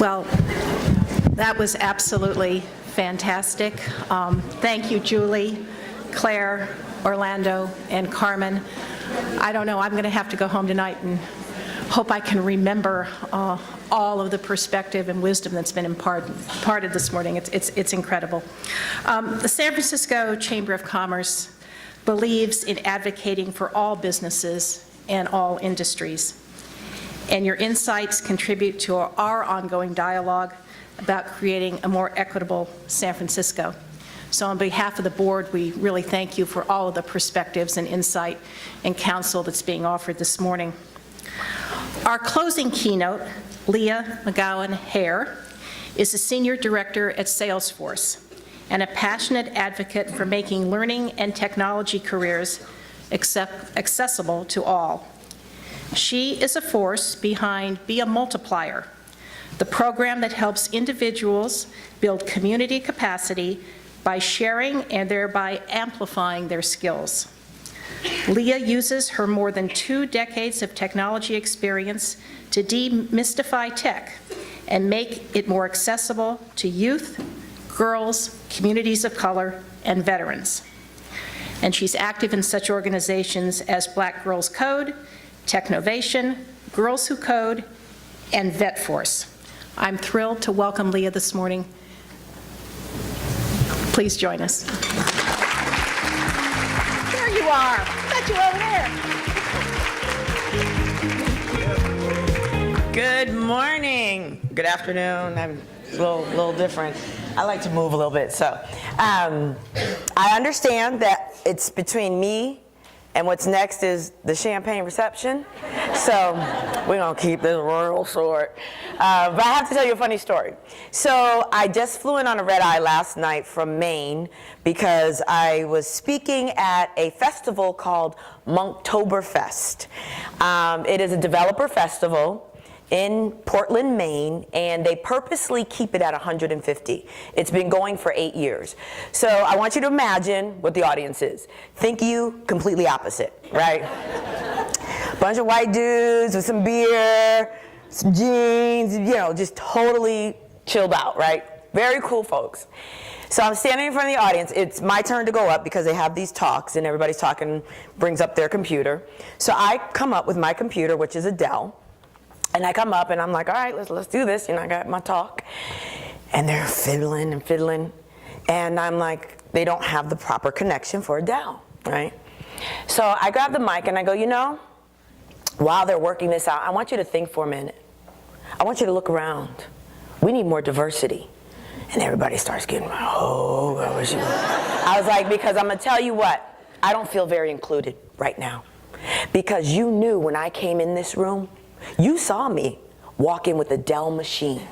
Well, that was absolutely fantastic. Thank you, Julie, Claire, Orlando, and Carmen. I don't know, I'm going to have to go home tonight and hope I can remember all of the perspective and wisdom that's been imparted this morning. It's incredible. The San Francisco Chamber of Commerce believes in advocating for all businesses and all industries. And your insights contribute to our ongoing dialogue about creating a more equitable San Francisco. So on behalf of the board, we really thank you for all of the perspectives and insight and counsel that's being offered this morning. Our closing keynote, Leah McGowen-Hare, is a senior director at Salesforce and a passionate advocate for making learning and technology careers accessible to all. She is a force behind Be a Multiplier, the program that helps individuals build community capacity by sharing and thereby amplifying their skills. Leah uses her more than 2 decades of technology experience to demystify tech and make it more accessible to youth, girls, communities of color, and veterans. And she's active in such organizations as Black Girls Code, Technovation, Girls Who Code, and VetForce. I'm thrilled to welcome Leah this morning. Please join us. There you are. I got you over there. Good morning. Good afternoon. I'm a little different. I like to move a little bit. So I understand that it's between me and what's next is the champagne reception. So we're going to keep this real short. But I have to tell you a funny story. So I just flew in on a red eye last night from Maine because I was speaking at a festival called Monktoberfest. It is a developer festival in Portland, Maine, and they purposely keep it at 150. It's been going for 8 years. So I want you to imagine what the audience is. Think you completely opposite, right? Bunch of white dudes with some beer, some jeans, you know, just totally chilled out, right? Very cool folks. So I'm standing in front of the audience. It's my turn to go up because they have these talks and everybody's talking, brings up their computer. So I come up with my computer, which is a Dell. And I come up and I'm like, all right, let's do this. You know, I got my talk. And they're fiddling and fiddling. And I'm like, they don't have the proper connection for a Dell, right? So I grab the mic and I go, you know, while they're working this out, I want you to think for a minute. I want you to look around. We need more diversity. And everybody starts getting, oh, what was you? I was like, because I'm going to tell you what, I don't feel very included right now. Because you knew when I came in this room, you saw me walk in with a Dell machine.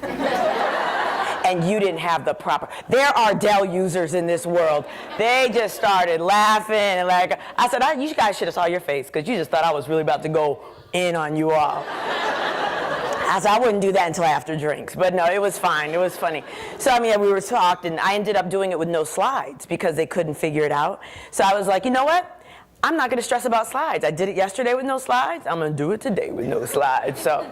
And you didn't have the proper. There are Dell users in this world. They just started laughing and like, I said, you guys should have saw your face because you just thought I was really about to go in on you all. I said, I wouldn't do that until after drinks. But no, it was fine. It was funny. So, I mean, we were talked, and I ended up doing it with no slides because they couldn't figure it out. So I was like, you know what? I'm not going to stress about slides. I did it yesterday with no slides. I'm going to do it today with no slides. So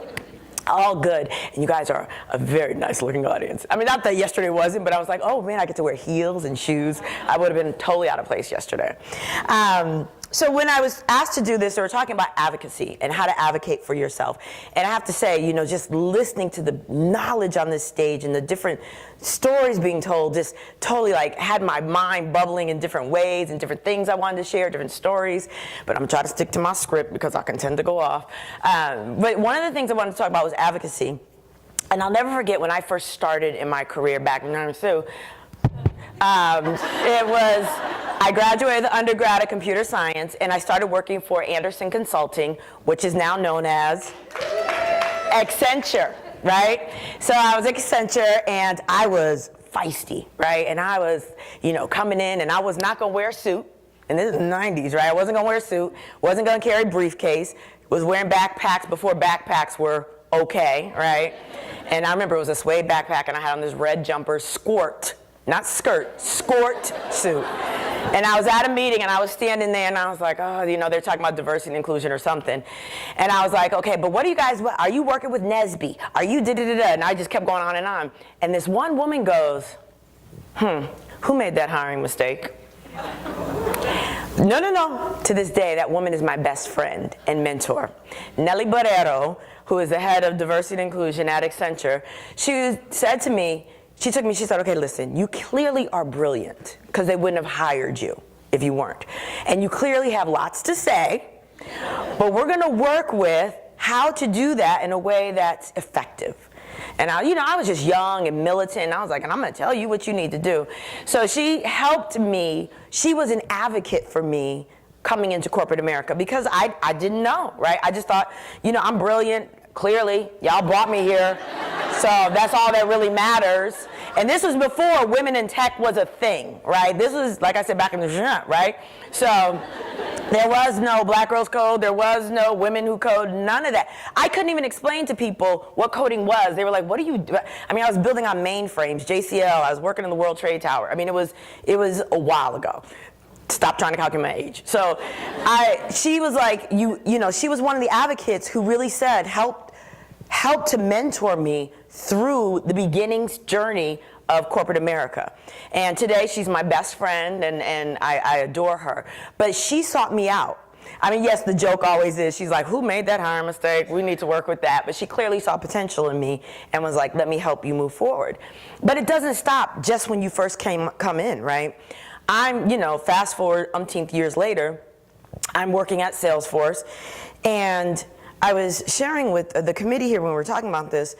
all good. And you guys are a very nice looking audience. I mean, not that yesterday wasn't, but I was like, oh man, I get to wear heels and shoes. I would have been totally out of place yesterday. So when I was asked to do this, they were talking about advocacy and how to advocate for yourself. And I have to say, you know, just listening to the knowledge on this stage and the different stories being told just totally like had my mind bubbling in different ways and different things I wanted to share, different stories. But I'm trying to stick to my script because I can tend to go off. But one of the things I wanted to talk about was advocacy. And I'll never forget when I first started in my career back in 92. I graduated the undergrad of computer science, and I started working for Anderson Consulting, which is now known as Accenture, right? So I was at Accenture, and I was feisty, right? And I was, you know, coming in, and I was not going to wear a suit. And this is the 90s, right? I wasn't going to wear a suit, wasn't going to carry a briefcase, was wearing backpacks before backpacks were okay, right? And I remember it was a suede backpack, and I had on this red jumper, skort, not skirt, skort suit. And I was at a meeting, and I was standing there, and I was like, oh, you know, they're talking about diversity and inclusion or something. And I was like, okay, but what do you guys, are you working with NSBE? Are you da-da-da-da? And I just kept going on. And this one woman goes, who made that hiring mistake? No. To this day, that woman is my best friend and mentor. Nelly Barrero, who is the head of diversity and inclusion at Accenture, she said to me, she said, okay, listen, you clearly are brilliant, because they wouldn't have hired you if you weren't. And you clearly have lots to say, but we're going to work with how to do that in a way that's effective. And I was just young and militant, and I was like, and I'm going to tell you what you need to do. So she helped me. She was an advocate for me coming into corporate America, because I didn't know, right? I just thought, I'm brilliant. Clearly, y'all brought me here, so that's all that really matters. And this was before women in tech was a thing, right? This was, like I said, back in the right? So there was no Black Girls Code, there was no Women Who Code, none of that. I couldn't even explain to people what coding was. They were like, what do you do? I mean, I was building on mainframes, JCL, I was working in the World Trade Tower. I mean, it was a while ago. Stop trying to calculate my age. So she was like, she was one of the advocates who really said, helped to mentor me through the beginnings journey of corporate America. And today she's my best friend, and I adore her. But she sought me out. I mean, yes, the joke always is, she's like, who made that hiring mistake? We need to work with that. But she clearly saw potential in me and was like, let me help you move forward. But it doesn't stop just when you first come in, right? Fast forward umpteenth years later, I'm working at Salesforce, and I was sharing with the committee here when we were talking about this.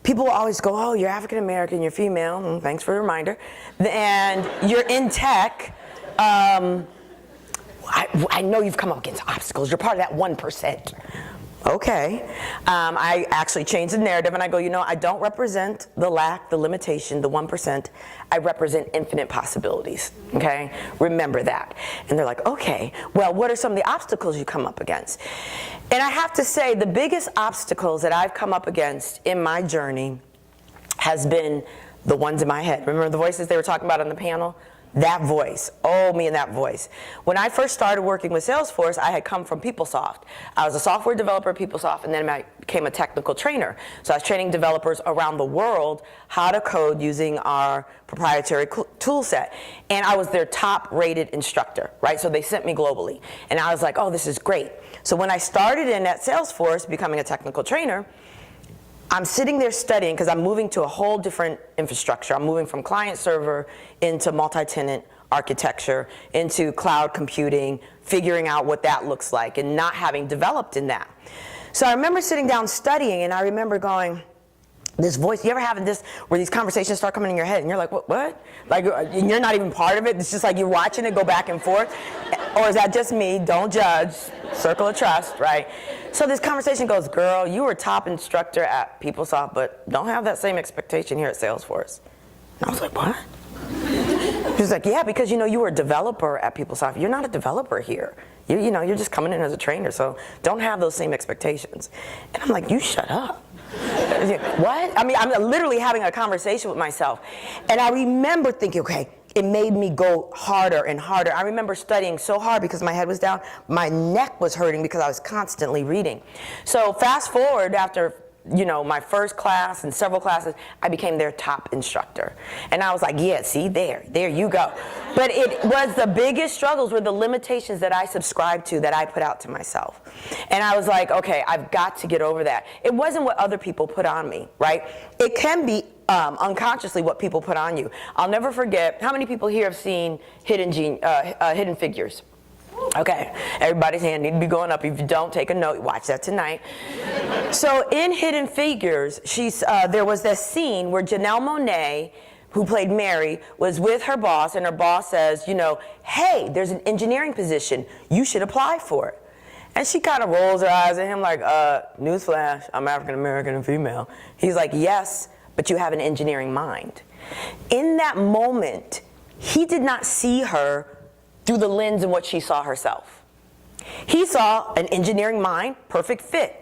People always go, oh, you're African American, you're female, thanks for the reminder, and you're in tech. I know you've come up against obstacles. You're part of that 1%. Okay. I actually changed the narrative, and I go, I don't represent the lack, the limitation, the 1%. I represent infinite possibilities, okay? Remember that. And they're like, okay, well, what are some of the obstacles you come up against? And I have to say, the biggest obstacles that I've come up against in my journey has been the ones in my head. Remember the voices they were talking about on the panel? That voice, me and that voice. When I first started working with Salesforce, I had come from PeopleSoft. I was a software developer at PeopleSoft, and then I became a technical trainer. So I was training developers around the world how to code using our proprietary tool set. And I was their top-rated instructor, right? So they sent me globally. And I was like, oh, this is great. So when I started in at Salesforce, becoming a technical trainer, I'm sitting there studying, because I'm moving to a whole different infrastructure. I'm moving from client server into multi-tenant architecture, into cloud computing, figuring out what that looks like, and not having developed in that. So I remember sitting down studying, and I remember going, this voice, you ever having this, where these conversations start coming in your head, and you're like, what? Like, and you're not even part of it, it's just like you're watching it go back and forth? Or is that just me? Don't judge. Circle of trust, right? So this conversation goes, girl, you were top instructor at PeopleSoft, but don't have that same expectation here at Salesforce. And I was like, what? She was like, yeah, because you were a developer at PeopleSoft. You're not a developer here. You're just coming in as a trainer, so don't have those same expectations. And I'm like, you shut up. What? I mean, I'm literally having a conversation with myself. And I remember thinking, okay, it made me go harder and harder. I remember studying so hard because my head was down. My neck was hurting because I was constantly reading. So fast forward after my first class and several classes, I became their top instructor. And I was like, yeah, see, there you go. But it was the biggest struggles were the limitations that I subscribed to, that I put out to myself. And I was like, okay, I've got to get over that. It wasn't what other people put on me, right? It can be unconsciously what people put on you. I'll never forget, how many people here have seen Hidden Figures? Okay, everybody's hand need to be going up. If you don't, take a note. Watch that tonight. So in Hidden Figures, there was this scene where Janelle Monáe, who played Mary, was with her boss, and her boss says, hey, there's an engineering position. You should apply for it. And she kind of rolls her eyes at him like, newsflash, I'm African American and female. He's like, yes, but you have an engineering mind. In that moment, he did not see her through the lens of what she saw herself. He saw an engineering mind, perfect fit.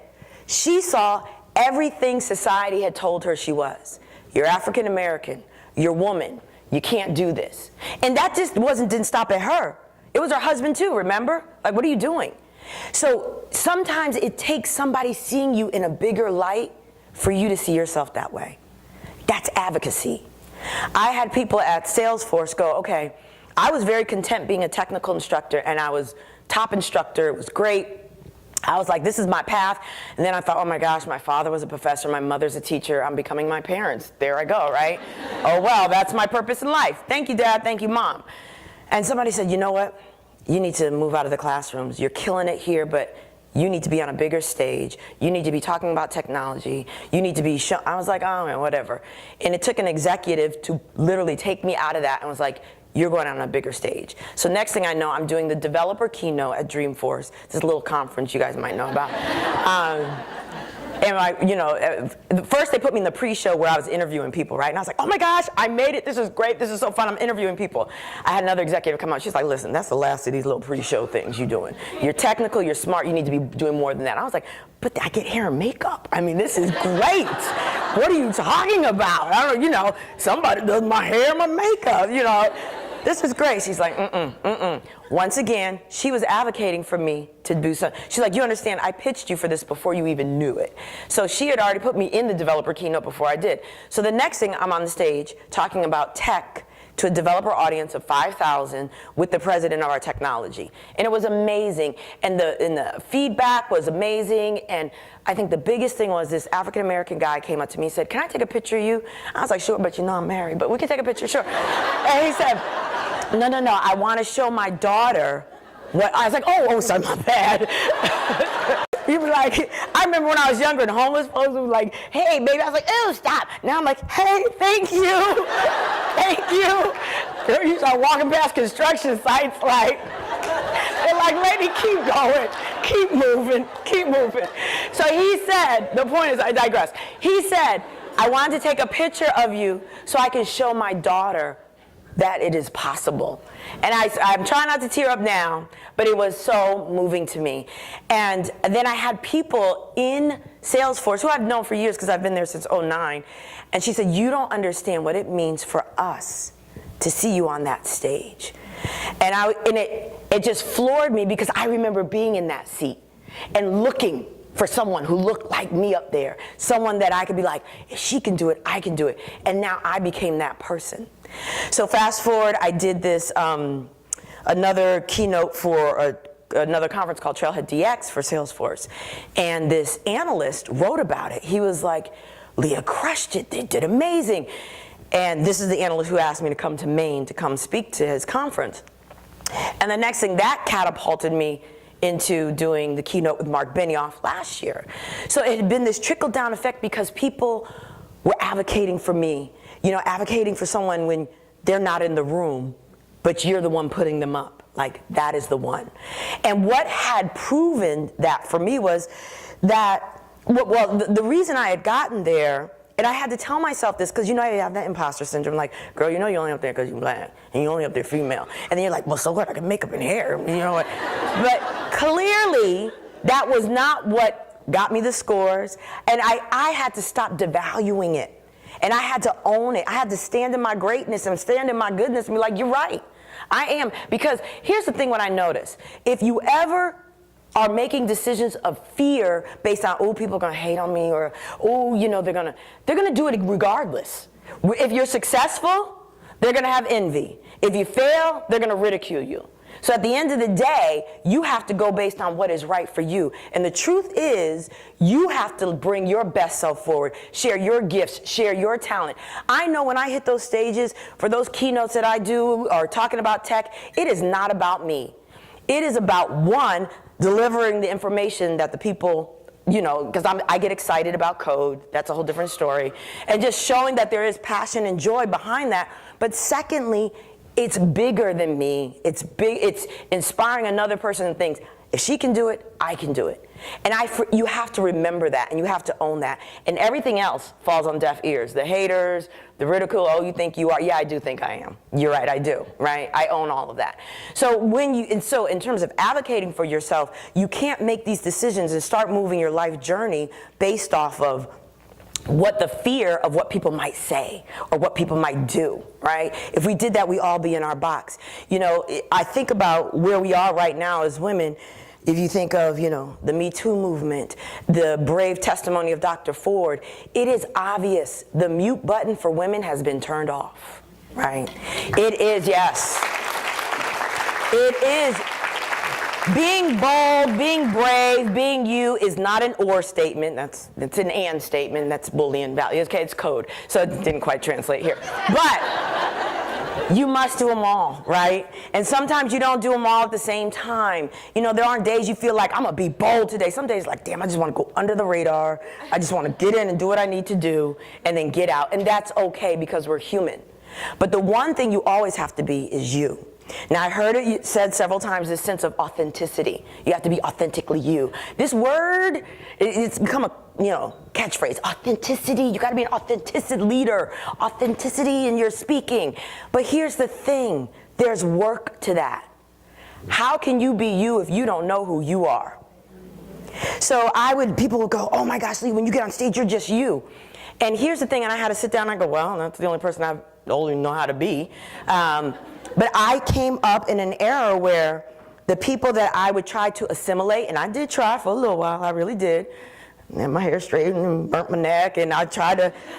She saw everything society had told her she was. You're African American, you're woman, You can't do this. And that just didn't stop at her. It was her husband too, remember? Like, what are you doing? So sometimes it takes somebody seeing you in a bigger light for you to see yourself that way. That's advocacy. I had people at Salesforce go, okay, I was very content being a technical instructor, and I was top instructor. It was great. I was like, this is my path. And then I thought, oh my gosh, my father was a professor, my mother's a teacher, I'm becoming my parents. There I go, right? Oh well, that's my purpose in life. Thank you, Dad, thank you, Mom. And somebody said, you know what? You need to move out of the classrooms. You're killing it here, but you need to be on a bigger stage. You need to be talking about technology. You need to be I was like, oh, whatever. And it took an executive to literally take me out of that and was like, you're going on a bigger stage. So next thing I know, I'm doing the developer keynote at Dreamforce. This is a little conference you guys might know about. And first they put me in the pre-show where I was interviewing people, right? And I was like, oh my gosh, I made it. This is great. This is so fun. I'm interviewing people. I had another executive come out. She's like, listen, that's the last of these little pre-show things you're doing. You're technical, you're smart, you need to be doing more than that. I was like, but I get hair and makeup. I mean, this is great. What are you talking about? I don't, somebody does my hair and my makeup, This is great. She's like, Once again, she was advocating for me to do something. She's like, you understand, I pitched you for this before you even knew it. So she had already put me in the developer keynote before I did. So the next thing, I'm on the stage talking about tech to a developer audience of 5,000 with the president of our technology. And it was amazing. And the feedback was amazing. And I think the biggest thing was this African-American guy came up to me and said, can I take a picture of you? I was like, sure, but I'm married, but we can take a picture, sure. And he said, no, I want to show my daughter what. I was like, oh, sorry, my bad. He was like, I remember when I was younger and homeless folks were like, hey, baby. I was like, ew, stop. Now I'm like, hey, thank you. Thank you. Girl, you start walking past construction sites like, they're like, lady, keep going. Keep moving. Keep moving. So he said, the point is, I digress. He said, I wanted to take a picture of you so I can show my daughter that it is possible. And I'm trying not to tear up now, but it was so moving to me. And then I had people in Salesforce, who I've known for years because I've been there since '09, and she said, you don't understand what it means for us to see you on that stage. And it just floored me because I remember being in that seat and looking for someone who looked like me up there, someone that I could be like, if she can do it, I can do it. And now I became that person. So fast forward, I did this, another keynote for another conference called Trailhead DX for Salesforce. And this analyst wrote about it. He was like, Leah crushed it, they did amazing. And this is the analyst who asked me to come to Maine to come speak to his conference. And the next thing, that catapulted me into doing the keynote with Mark Benioff last year. So it had been this trickle-down effect because people were advocating for me, advocating for someone when they're not in the room, but you're the one putting them up. Like, that is the one. And what had proven that for me was that, the reason I had gotten there, and I had to tell myself this, because I have that imposter syndrome, like, girl, you're only up there because you're black, and you're only up there female. And then you're like, well, so what? I can makeup and hair, what? But clearly, that was not what got me the scores, and I had to stop devaluing it. And I had to own it. I had to stand in my greatness and stand in my goodness and be like, you're right. I am. Because here's the thing what I noticed. If you ever are making decisions of fear based on, oh, people are going to hate on me, or, oh, they're going to do it regardless. If you're successful, they're going to have envy. If you fail, they're going to ridicule you. So at the end of the day, you have to go based on what is right for you. And the truth is, you have to bring your best self forward, share your gifts, share your talent. I know when I hit those stages, for those keynotes that I do, or talking about tech, it is not about me. It is about, one, delivering the information that the people, because I get excited about code. That's a whole different story. And just showing that there is passion and joy behind that. But secondly, it's bigger than me. It's big. It's inspiring another person and things. If she can do it, I can do it. And you have to remember that, and you have to own that. And everything else falls on deaf ears. The haters, the ridicule, oh, you think you are. Yeah, I do think I am. You're right, I do, right? I own all of that. So in terms of advocating for yourself, you can't make these decisions and start moving your life journey based off of what the fear of what people might say or what people might do, right? If we did that, we'd all be in our box. You know, I think about where we are right now as women. If you think of, you know, the Me Too movement, the brave testimony of Dr. Ford, it is obvious the mute button for women has been turned off, right? It is, yes. It is. Being bold, being brave, being you is not an or statement. It's an and statement. That's Boolean value. Okay, it's code. So it didn't quite translate here. But you must do them all, right? And sometimes you don't do them all at the same time. You know, there aren't days you feel like, I'm going to be bold today. Some days like, damn, I just want to go under the radar. I just want to get in and do what I need to do and then get out. And that's okay because we're human. But the one thing you always have to be is you. Now, I heard it said several times, this sense of authenticity. You have to be authentically you. This word, it's become a, you know, catchphrase. Authenticity, you got to be an authentic leader. Authenticity in your speaking. But here's the thing, there's work to that. How can you be you if you don't know who you are? So people would go, oh my gosh, Lee, when you get on stage, you're just you. And here's the thing, and I had to sit down and I go, well, that's the only person I only know how to be. But I came up in an era where the people that I would try to assimilate, and I did try for a little while, I really did. And my hair straightened and burnt my neck, and I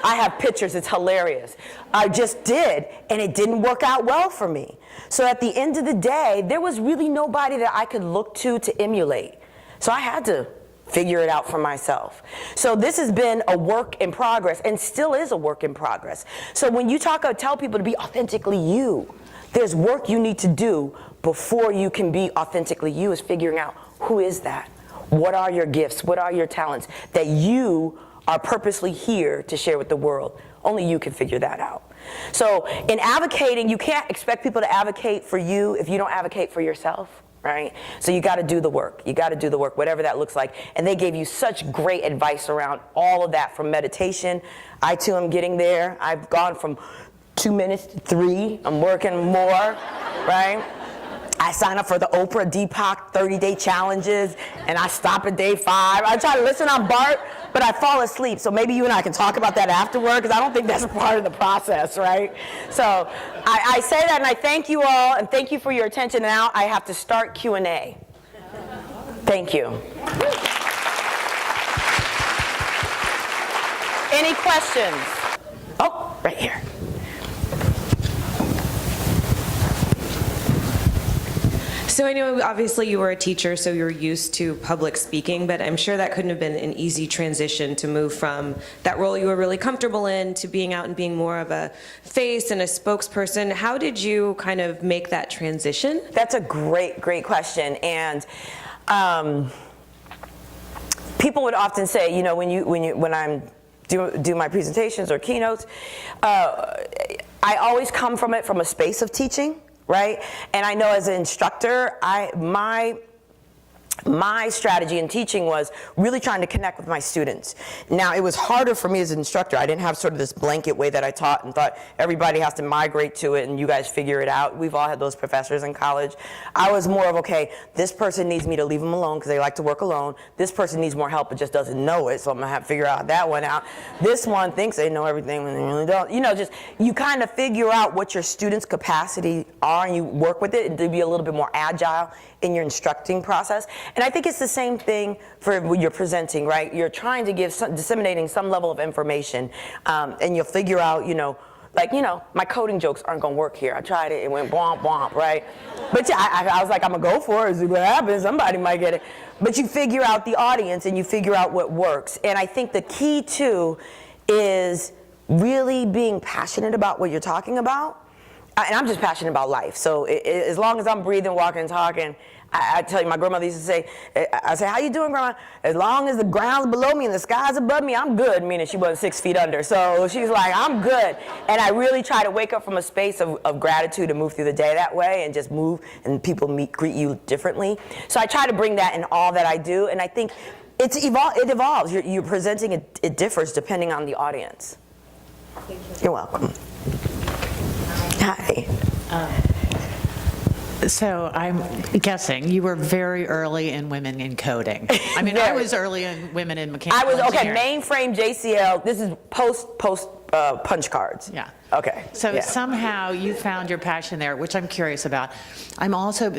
have pictures, it's hilarious. I just did, and it didn't work out well for me. So at the end of the day, there was really nobody that I could look to emulate. So I had to figure it out for myself. So this has been a work in progress, and still is a work in progress. So when you tell people to be authentically you, there's work you need to do before you can be authentically you, is figuring out who is that? What are your gifts? What are your talents that you are purposely here to share with the world? Only you can figure that out. So in advocating, you can't expect people to advocate for you if you don't advocate for yourself, right? So you got to do the work. You got to do the work, whatever that looks like. And they gave you such great advice around all of that, from meditation. I too am getting there. I've gone from 2 minutes to 3. I'm working more, right? I sign up for the Oprah Deepak 30-day challenges, and I stop at day 5. I try to listen on BART, but I fall asleep. So maybe you and I can talk about that afterward, because I don't think that's part of the process, right? So I say that, and I thank you all, and thank you for your attention. Now I have to start Q&A. Thank you. Any questions? Oh, right here. So I know obviously you were a teacher, so you're used to public speaking, but I'm sure that couldn't have been an easy transition to move from that role you were really comfortable in to being out and being more of a face and a spokesperson. How did you kind of make that transition? That's a great question. And people would often say, you know, when I'm do my presentations or keynotes, I always come from a space of teaching. Right? And I know as an instructor, my strategy in teaching was really trying to connect with my students. Now, it was harder for me as an instructor. I didn't have sort of this blanket way that I taught and thought everybody has to migrate to it and you guys figure it out. We've all had those professors in college. I was more of, okay, this person needs me to leave them alone because they like to work alone. This person needs more help but just doesn't know it, so I'm going to have to figure out that one out. This one thinks they know everything when they really don't. You know, just you kind of figure out what your students' capacity are and you work with it to be a little bit more agile in your instructing process. And I think it's the same thing for when you're presenting, right? You're trying to disseminating some level of information, and you'll figure out, my coding jokes aren't gonna work here. I tried it, it went womp womp, right? But yeah, I was like, I'm gonna go for it, see what happens, somebody might get it. But you figure out the audience and you figure out what works. And I think the key too is really being passionate about what you're talking about. And I'm just passionate about life. So as long as I'm breathing, walking, and talking, I tell you, my grandmother used to say, I say, how you doing, Grandma? As long as the ground's below me and the sky's above me, I'm good, meaning she wasn't 6 feet under. So she's like, I'm good. And I really try to wake up from a space of gratitude and move through the day that way and just move, and people greet you differently. So I try to bring that in all that I do. And I think it evolves. You're presenting, it differs depending on the audience. Thank you. You're welcome. Hi. So I'm guessing you were very early in women in coding. I mean, I was early in women in I mechanical was, okay, engineering. mainframe, JCL, this is post punch cards. Yeah. Okay. So yeah. somehow you found your passion there, which I'm curious about. I'm also,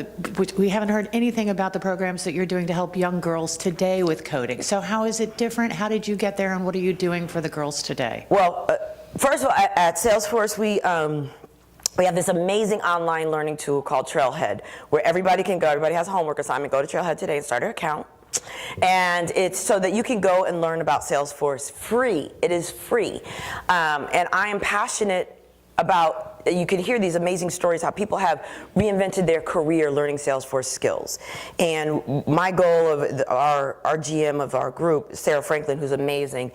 we haven't heard anything about the programs that you're doing to help young girls today with coding. So how is it different? How did you get there, and what are you doing for the girls today? Well, first of all, at Salesforce, we have this amazing online learning tool called Trailhead, where everybody can go, everybody has a homework assignment, go to Trailhead today and start an account. And it's so that you can go and learn about Salesforce free. It is free. And I am passionate about, you can hear these amazing stories how people have reinvented their career learning Salesforce skills. And my goal of our GM of our group, Sarah Franklin, who's amazing,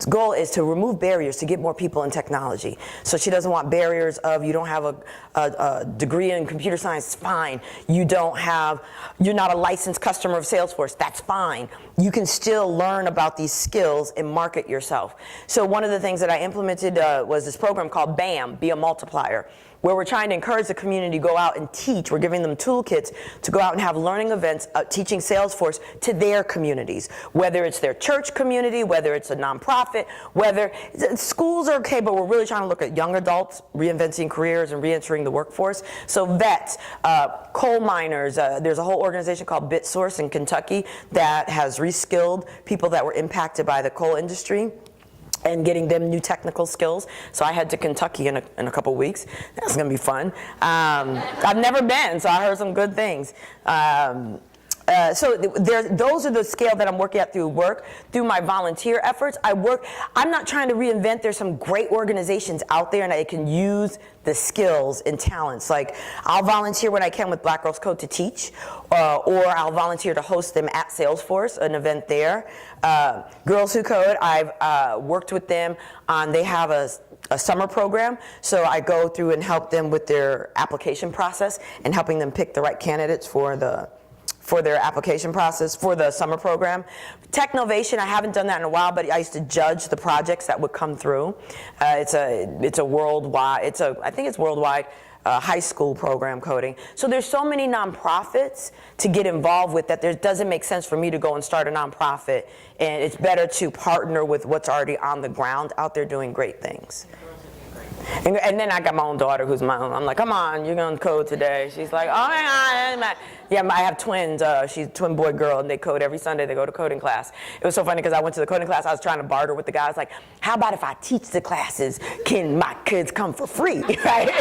goal is to remove barriers to get more people in technology. So she doesn't want barriers of you don't have a degree in computer science, fine. You're not a licensed customer of Salesforce, that's fine. You can still learn about these skills and market yourself. So one of the things that I implemented was this program called BAM, Be a Multiplier, where we're trying to encourage the community to go out and teach. We're giving them toolkits to go out and have learning events teaching Salesforce to their communities, whether it's their church community, whether it's a nonprofit, whether schools are okay, but we're really trying to look at young adults reinventing careers and reentering the workforce. So vets, coal miners, there's a whole organization called BitSource in Kentucky that has reskilled people that were impacted by the coal industry and getting them new technical skills. So I head to Kentucky in a couple weeks. That's gonna be fun. I've never been, so I heard some good things. So those are the scale that I'm working at through work, through my volunteer efforts. I'm not trying to reinvent. There's some great organizations out there and I can use the skills and talents. Like I'll volunteer when I can with Black Girls Code to teach, or I'll volunteer to host them at Salesforce, an event there. Girls Who Code, I've worked with them on, they have a summer program, so I go through and help them with their application process and helping them pick the right candidates for their application process for the summer program. Technovation, I haven't done that in a while, but I used to judge the projects that would come through. It's a worldwide, I think it's worldwide high school program coding. So there's so many nonprofits to get involved with that there doesn't make sense for me to go and start a nonprofit, and it's better to partner with what's already on the ground out there doing great things. And then I got my own daughter who's my own. I'm like, come on, you're going to code today. She's like, oh my God. Yeah, I have twins. She's a twin boy girl, and they code every Sunday. They go to coding class. It was so funny because I went to the coding class. I was trying to barter with the guy. I was like, how about if I teach the classes, can my kids come for free? Right?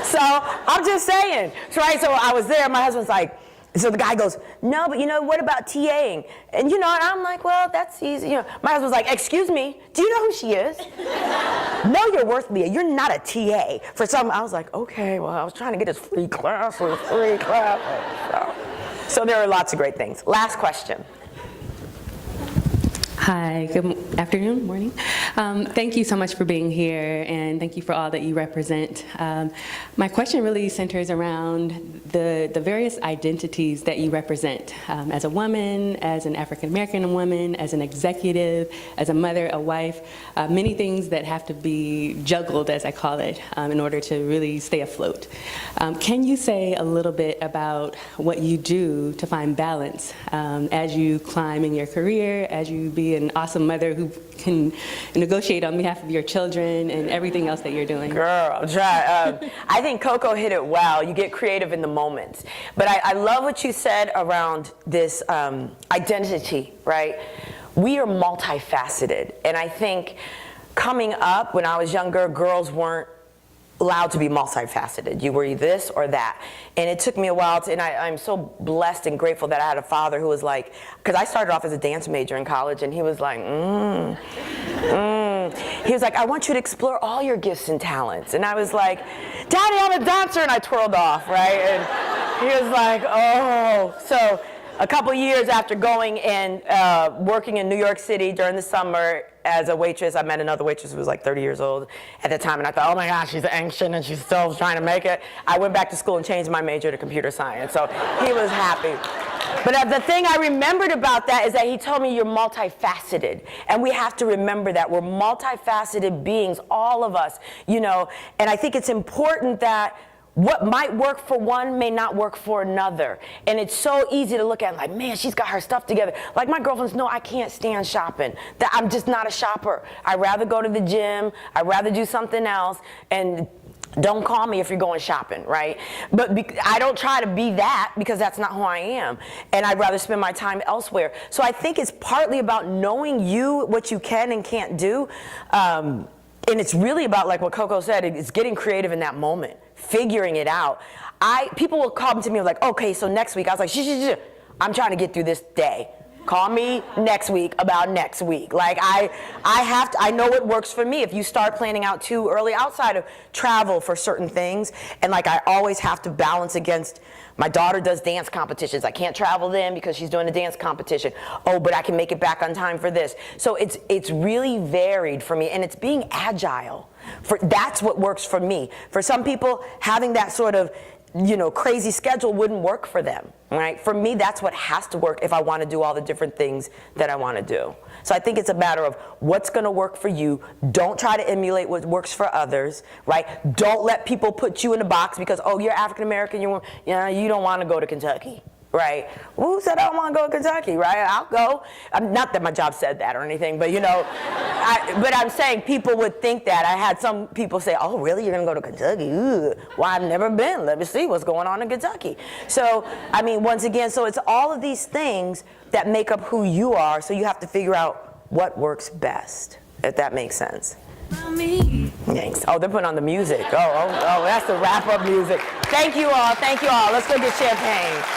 So I'm just saying. Right? So I was there. My husband's like, so the guy goes, no, but what about TAing? And and I'm like, well, that's easy. My husband's like, excuse me, do you know who she is? Know your worth, Leah. You're not a TA. For some, I was like, okay, well, I was trying to get this free class or free class. So there are lots of great things. Last question. Hi, good afternoon, morning. Thank you so much for being here, and thank you for all that you represent. My question really centers around the various identities that you represent as a woman, as an African-American woman, as an executive, as a mother, a wife, many things that have to be juggled, as I call it, in order to really stay afloat. Can you say a little bit about what you do to find balance as you climb in your career, as you be an awesome mother who can negotiate on behalf of your children and everything else that you're doing? Girl, try. I think Coco hit it well. You get creative in the moment. But I love what you said around this identity, right? We are multifaceted. And I think coming up, when I was younger, girls weren't allowed to be multifaceted. You were this or that. And it took me a while and I'm so blessed and grateful that I had a father who was like, because I started off as a dance major in college, and he was like, He was like, I want you to explore all your gifts and talents. And I was like, Daddy, I'm a dancer, and I twirled off, right? And he was like, oh. So a couple years after going and working in New York City during the summer as a waitress, I met another waitress who was like 30 years old at the time, and I thought, oh my gosh, she's ancient and she's still trying to make it. I went back to school and changed my major to computer science, so he was happy. But the thing I remembered about that is that he told me you're multifaceted, and we have to remember that we're multifaceted beings, all of us, and I think it's important that what might work for one may not work for another. And it's so easy to look at like, man, she's got her stuff together. Like my girlfriends know I can't stand shopping. That I'm just not a shopper. I'd rather go to the gym. I'd rather do something else. And don't call me if you're going shopping, right? But I don't try to be that because that's not who I am. And I'd rather spend my time elsewhere. So I think it's partly about knowing you, what you can and can't do. And it's really about, like what Coco said, it's getting creative in that moment, figuring it out. People will come to me like, okay, so next week. I was like, shh. I'm trying to get through this day. Call me next week about next week. Like I know what works for me. If you start planning out too early outside of travel for certain things, and like I always have to balance against, my daughter does dance competitions. I can't travel then because she's doing a dance competition. Oh, but I can make it back on time for this. So it's really varied for me, and it's being agile. That's what works for me. For some people, having that sort of crazy schedule wouldn't work for them, right? For me, that's what has to work if I want to do all the different things that I want to do. So I think it's a matter of what's going to work for you. Don't try to emulate what works for others, right? Don't let people put you in a box because, oh, you're African American, you don't want to go to Kentucky. Right? Well, who said I don't want to go to Kentucky, right? I'll go. Not that my job said that or anything, but but I'm saying people would think that. I had some people say, oh, really? You're going to go to Kentucky? Ugh. Well, I've never been. Let me see what's going on in Kentucky. So, once again, so it's all of these things that make up who you are, so you have to figure out what works best, if that makes sense. Thanks. Oh, they're putting on the music. Oh, that's the wrap-up music. Thank you all. Let's go get champagne.